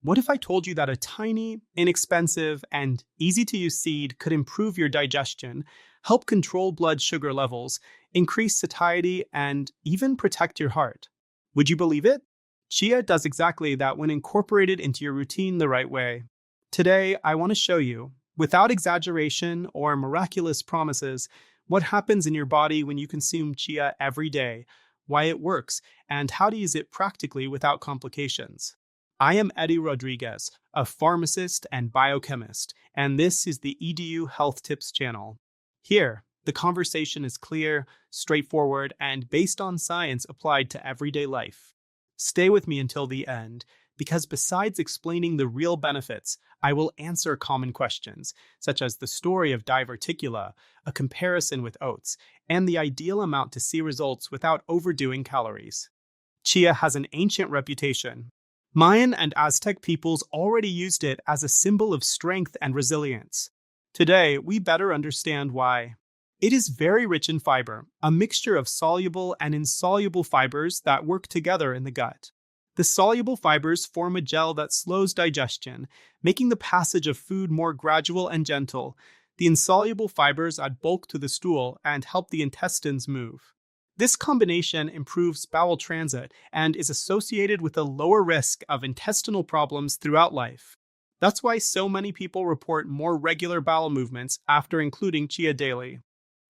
What if I told you that a tiny, inexpensive, and easy to use seed could improve your digestion, help control blood sugar levels, increase satiety, and even protect your heart? Would you believe it? Chia does exactly that when incorporated into your routine the right way. Today, I want to show you, without exaggeration or miraculous promises, what happens in your body when you consume chia every day, why it works, and how to use it practically without complications. I am Edu Rodrigues, a pharmacist and biochemist, and this is the Edu Health Tips channel. Here, the conversation is clear, straightforward, and based on science applied to everyday life. Stay with me until the end, because besides explaining the real benefits, I will answer common questions, such as the story of diverticula, a comparison with oats, and the ideal amount to see results without overdoing calories. Chia has an ancient reputation. Mayan and Aztec peoples already used it as a symbol of strength and resilience. Today, we better understand why. It is very rich in fiber, a mixture of soluble and insoluble fibers that work together in the gut. The soluble fibers form a gel that slows digestion, making the passage of food more gradual and gentle. The insoluble fibers add bulk to the stool and help the intestines move. This combination improves bowel transit and is associated with a lower risk of intestinal problems throughout life. That's why so many people report more regular bowel movements after including chia daily.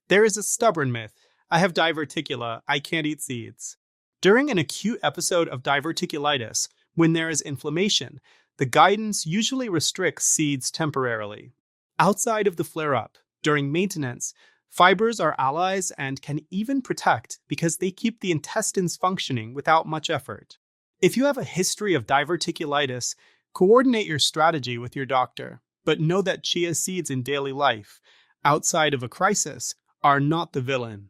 There is a stubborn myth: I have diverticula, I can't eat seeds. During an acute episode of diverticulitis, when there is inflammation, the guidance usually restricts seeds temporarily. Outside of the flare-up, during maintenance, fibers are allies and can even protect because they keep the intestines functioning without much effort. If you have a history of diverticulitis, coordinate your strategy with your doctor, but know that chia seeds in daily life, outside of a crisis, are not the villain.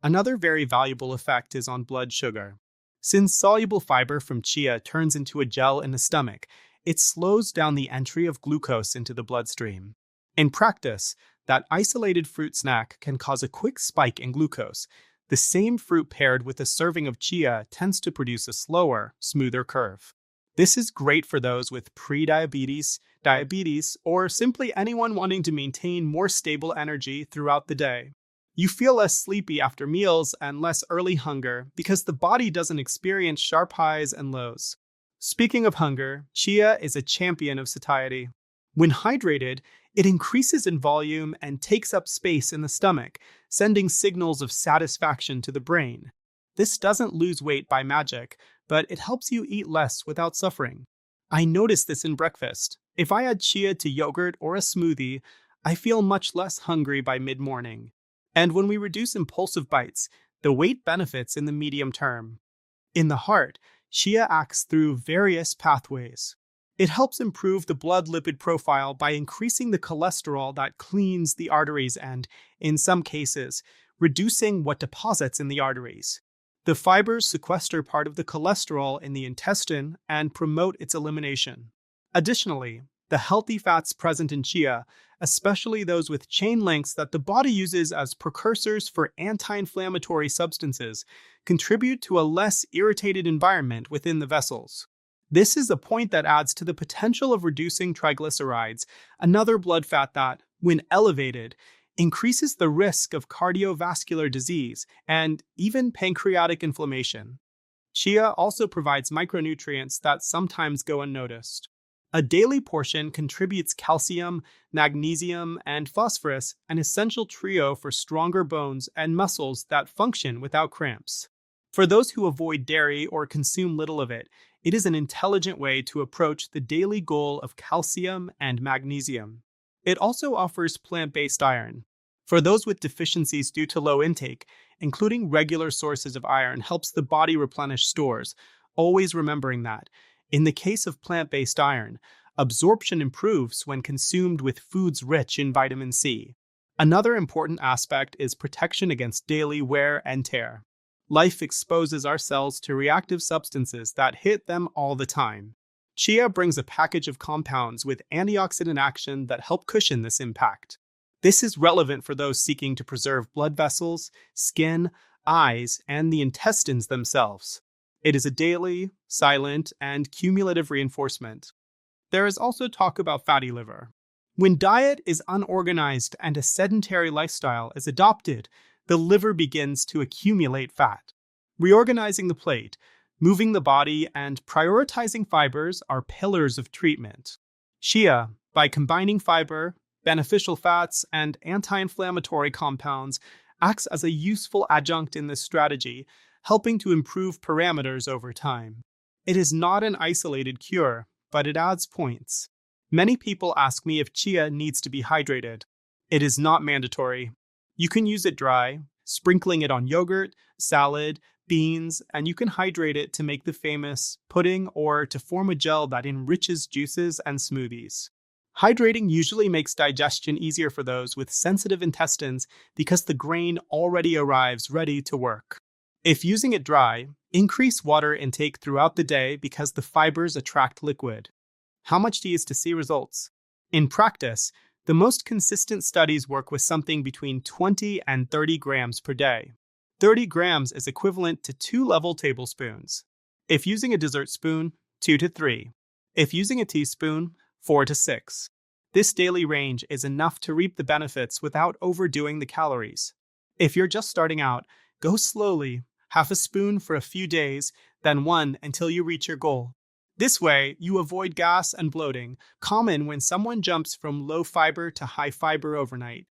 Another very valuable effect is on blood sugar. Since soluble fiber from chia turns into a gel in the stomach, it slows down the entry of glucose into the bloodstream. In practice, that isolated fruit snack can cause a quick spike in glucose. The same fruit paired with a serving of chia tends to produce a slower, smoother curve. This is great for those with pre-diabetes, diabetes, or simply anyone wanting to maintain more stable energy throughout the day. You feel less sleepy after meals and less early hunger because the body doesn't experience sharp highs and lows. Speaking of hunger, chia is a champion of satiety. When hydrated, it increases in volume and takes up space in the stomach, sending signals of satisfaction to the brain. This doesn't lose weight by magic, but it helps you eat less without suffering. I notice this in breakfast. If I add chia to yogurt or a smoothie, I feel much less hungry by mid-morning. And when we reduce impulsive bites, the weight benefits in the medium term. In the heart, chia acts through various pathways. It helps improve the blood lipid profile by increasing the cholesterol that cleans the arteries and, in some cases, reducing what deposits in the arteries. The fibers sequester part of the cholesterol in the intestine and promote its elimination. Additionally, the healthy fats present in chia, especially those with chain links that the body uses as precursors for anti-inflammatory substances, contribute to a less irritated environment within the vessels. This is a point that adds to the potential of reducing triglycerides, another blood fat that, when elevated, increases the risk of cardiovascular disease and even pancreatic inflammation. Chia also provides micronutrients that sometimes go unnoticed. A daily portion contributes calcium, magnesium, and phosphorus, an essential trio for stronger bones and muscles that function without cramps. For those who avoid dairy or consume little of it, it is an intelligent way to approach the daily goal of calcium and magnesium. It also offers plant-based iron. For those with deficiencies due to low intake, including regular sources of iron helps the body replenish stores, always remembering that, in the case of plant-based iron, absorption improves when consumed with foods rich in vitamin C. Another important aspect is protection against daily wear and tear. Life exposes our cells to reactive substances that hit them all the time. Chia brings a package of compounds with antioxidant action that help cushion this impact. This is relevant for those seeking to preserve blood vessels, skin, eyes, and the intestines themselves. It is a daily, silent, and cumulative reinforcement. There is also talk about fatty liver. When diet is unorganized and a sedentary lifestyle is adopted, the liver begins to accumulate fat. Reorganizing the plate, moving the body, and prioritizing fibers are pillars of treatment. CHIA, by combining fiber, beneficial fats, and anti-inflammatory compounds, acts as a useful adjunct in this strategy, helping to improve parameters over time. It is not an isolated cure, but it adds points. Many people ask me if chia needs to be hydrated. It is not mandatory. You can use it dry, sprinkling it on yogurt, salad, beans, and you can hydrate it to make the famous pudding or to form a gel that enriches juices and smoothies. Hydrating usually makes digestion easier for those with sensitive intestines because the grain already arrives ready to work. If using it dry, increase water intake throughout the day because the fibers attract liquid. How much to use to see results? In practice, the most consistent studies work with something between 20 and 30 grams per day. 30 grams is equivalent to 2 level tablespoons. If using a dessert spoon, 2 to 3. If using a teaspoon, 4 to 6. This daily range is enough to reap the benefits without overdoing the calories. If you're just starting out, go slowly, half a spoon for a few days, then 1 until you reach your goal. This way, you avoid gas and bloating, common when someone jumps from low fiber to high fiber overnight.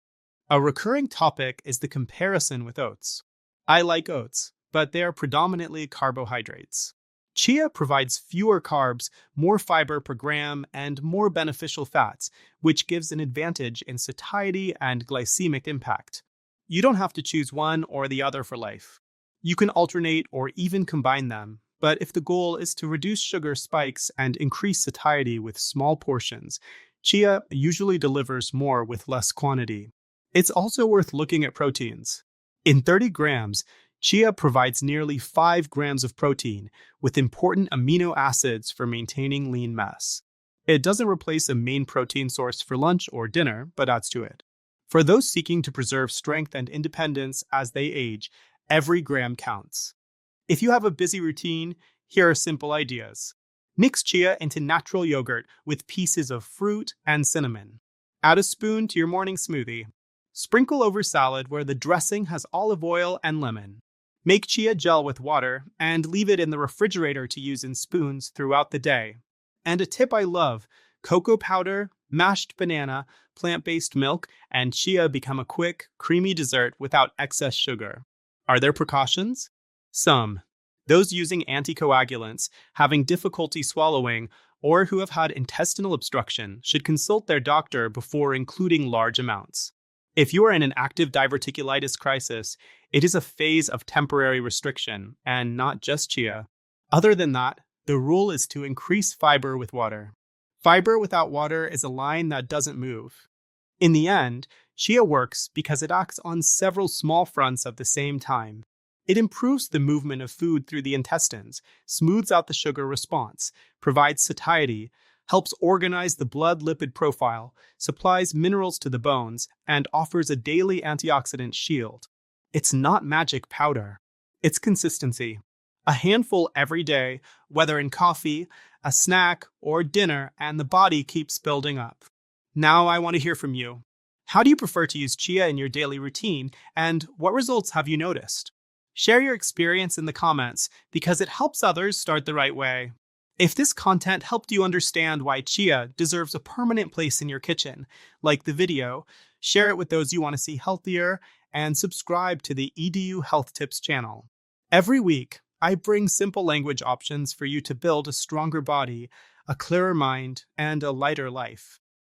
A recurring topic is the comparison with oats. I like oats, but they are predominantly carbohydrates. Chia provides fewer carbs, more fiber per gram, and more beneficial fats, which gives an advantage in satiety and glycemic impact. You don't have to choose one or the other for life. You can alternate or even combine them, but if the goal is to reduce sugar spikes and increase satiety with small portions, chia usually delivers more with less quantity. It's also worth looking at proteins. In 30 grams, chia provides nearly 5 grams of protein, with important amino acids for maintaining lean mass. It doesn't replace a main protein source for lunch or dinner, but adds to it. For those seeking to preserve strength and independence as they age, every gram counts. If you have a busy routine, here are simple ideas. Mix chia into natural yogurt with pieces of fruit and cinnamon. Add a spoon to your morning smoothie. Sprinkle over salad where the dressing has olive oil and lemon. Make chia gel with water and leave it in the refrigerator to use in spoons throughout the day. And a tip I love, cocoa powder, mashed banana, plant-based milk, and chia become a quick, creamy dessert without excess sugar. Are there precautions? Some. Those using anticoagulants, having difficulty swallowing, or who have had intestinal obstruction should consult their doctor before including large amounts. If you are in an active diverticulitis crisis, it is a phase of temporary restriction, and not just chia. Other than that, the rule is to increase fiber with water. Fiber without water is a line that doesn't move. In the end, chia works because it acts on several small fronts at the same time. It improves the movement of food through the intestines, smooths out the sugar response, provides satiety, helps organize the blood lipid profile, supplies minerals to the bones, and offers a daily antioxidant shield. It's not magic powder. It's consistency. A handful every day, whether in coffee, a snack, or dinner, and the body keeps building up. Now I want to hear from you. How do you prefer to use chia in your daily routine, and what results have you noticed? Share your experience in the comments because it helps others start the right way. If this content helped you understand why chia deserves a permanent place in your kitchen, like the video, share it with those you want to see healthier, and subscribe to the Edu Health Tips channel. Every week, I bring simple language options for you to build a stronger body, a clearer mind, and a lighter life.